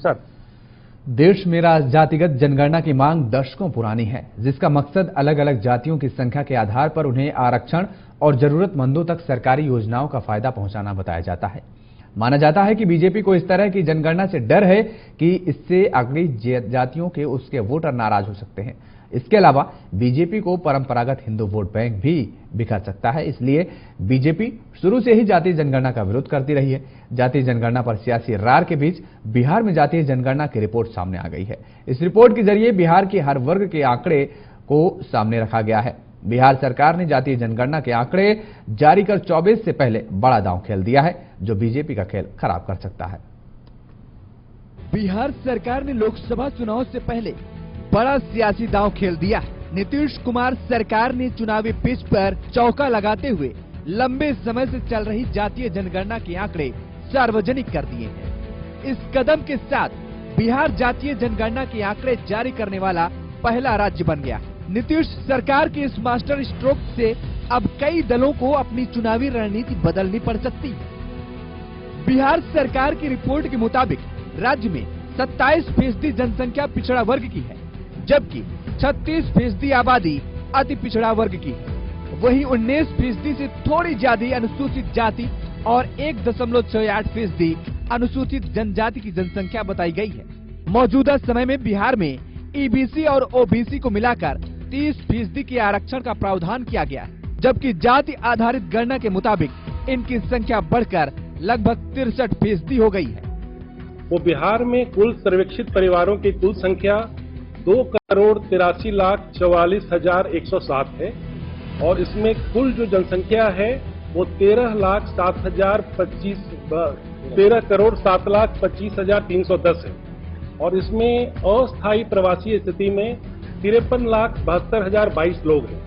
Sir, देश में जातिगत जनगणना की मांग दशकों पुरानी है, जिसका मकसद अलग अलग जातियों की संख्या के आधार पर उन्हें आरक्षण और जरूरतमंदों तक सरकारी योजनाओं का फायदा पहुंचाना बताया जाता है। माना जाता है कि बीजेपी को इस तरह की जनगणना से डर है कि इससे अगली जातियों के उसके वोटर नाराज हो सकते हैं। इसके अलावा बीजेपी को परंपरागत हिंदू वोट बैंक भी बिखर सकता है, इसलिए बीजेपी शुरू से ही जातीय जनगणना का विरोध करती रही है। जातीय जनगणना पर सियासी रार के बीच बिहार में जातीय जनगणना की रिपोर्ट सामने आ गई है। इस रिपोर्ट के जरिए बिहार के हर वर्ग के आंकड़े को सामने रखा गया है। बिहार सरकार ने जातीय जनगणना के आंकड़े जारी कर 24 से पहले बड़ा दांव खेल दिया है, जो बीजेपी का खेल खराब कर सकता है। बिहार सरकार ने लोकसभा चुनाव से पहले बड़ा सियासी दांव खेल दिया। नीतीश कुमार सरकार ने चुनावी पिच पर चौका लगाते हुए लंबे समय से चल रही जातीय जनगणना के आंकड़े सार्वजनिक कर दिए हैं। इस कदम के साथ बिहार जातीय जनगणना के आंकड़े जारी करने वाला पहला राज्य बन गया। नीतीश सरकार के इस मास्टर स्ट्रोक से अब कई दलों को अपनी चुनावी रणनीति बदलनी पड़ सकती है। बिहार सरकार की रिपोर्ट के मुताबिक राज्य में 27% जनसंख्या पिछड़ा वर्ग की है, जबकि 36% आबादी अति पिछड़ा वर्ग की है। वहीं 19% से थोड़ी ज्यादा अनुसूचित जाति और 1.68% अनुसूचित जनजाति की जनसंख्या बताई गई है। मौजूदा समय में बिहार में ईबीसी और ओबीसी को मिलाकर 30% के आरक्षण का प्रावधान किया गया है, जबकि जाति आधारित गणना के मुताबिक इनकी संख्या बढ़कर लगभग 63% हो गई है। वो बिहार में कुल सर्वेक्षित परिवारों की कुल संख्या 2,83,44,107 है और इसमें कुल जो जनसंख्या है वो 13,07,25,310 है और इसमें अस्थायी प्रवासी स्थिति में 53,72,022 लोग हैं।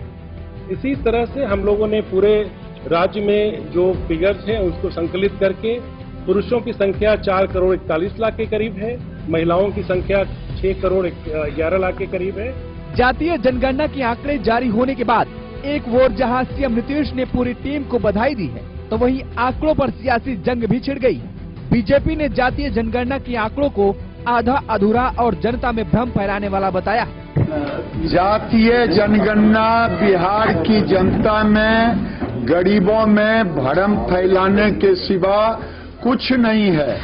इसी तरह से हम लोगों ने पूरे राज्य में जो फिगर्स हैं उसको संकलित करके पुरुषों की संख्या 4,41,00,000 के करीब है, महिलाओं की संख्या 6,11,00,000 के करीब है। जातीय जनगणना के आंकड़े जारी होने के बाद एक ओर जहां सीएम नीतीश ने पूरी टीम को बधाई दी है, तो वहीं आंकड़ों पर सियासी जंग भी छिड़ गई। बीजेपी ने जातीय जनगणना के आंकड़ों को आधा अधूरा और जनता में भ्रम फैलाने वाला बताया। जातीय जनगणना बिहार की जनता में, गरीबों में भ्रम फैलाने के सिवा कुछ नहीं है।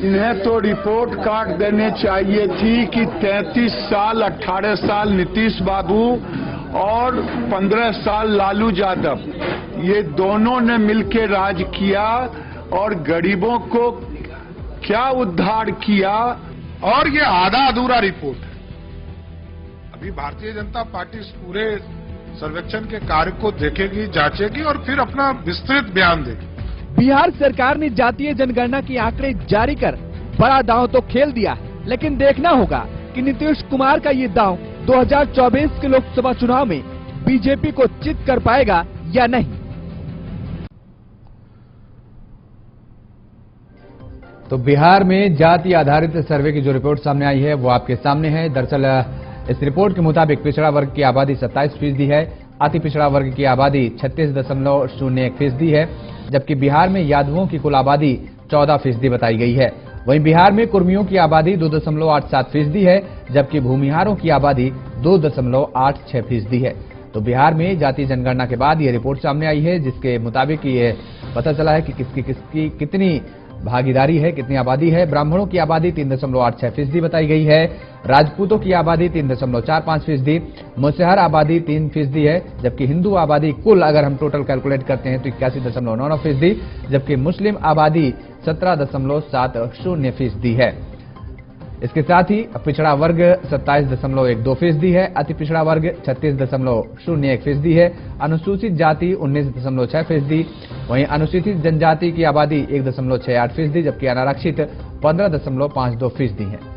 इन्हें तो रिपोर्ट कार्ड देने चाहिए थी कि 33 साल 18 साल नीतीश बाबू और 15 साल लालू यादव, ये दोनों ने मिलकर राज किया और गरीबों को क्या उद्धार किया। और ये आधा अधूरा रिपोर्ट है। अभी भारतीय जनता पार्टी इस पूरे सर्वेक्षण के कार्य को देखेगी, जांचेगी और फिर अपना विस्तृत बयान देगी। बिहार सरकार ने जातीय जनगणना के आंकड़े जारी कर बड़ा दांव तो खेल दिया है, लेकिन देखना होगा कि नीतीश कुमार का ये दांव 2024 के लोकसभा चुनाव में बीजेपी को चित कर पाएगा या नहीं। तो बिहार में जाति आधारित सर्वे की जो रिपोर्ट सामने आई है वो आपके सामने है। दरअसल इस रिपोर्ट के मुताबिक पिछड़ा वर्ग की आबादी 27% है, अति पिछड़ा वर्ग की आबादी 36.01% है, जबकि बिहार में यादवों की कुल आबादी 14% बताई गई है। वहीं बिहार में कुर्मियों की आबादी 2.87% है, जबकि भूमिहारों की आबादी 2.86% है। तो बिहार में जातीय जनगणना के बाद यह रिपोर्ट सामने आई है, जिसके मुताबिक ये पता चला है कि किसकी कितनी भागीदारी है, कितनी आबादी है। ब्राह्मणों की आबादी 3.86% बताई गई है, राजपूतों की आबादी 3.45%, मुसहर आबादी 3% है, जबकि हिंदू आबादी कुल अगर हम टोटल कैलकुलेट करते हैं तो 81.99%, जबकि मुस्लिम आबादी 17.70% है। इसके साथ ही पिछड़ा वर्ग 27.12% है, अति पिछड़ा वर्ग 36.01% है, अनुसूचित जाति 19.6%, वहीं अनुसूचित जनजाति की आबादी 1.68%, जबकि अनारक्षित 15.52% है।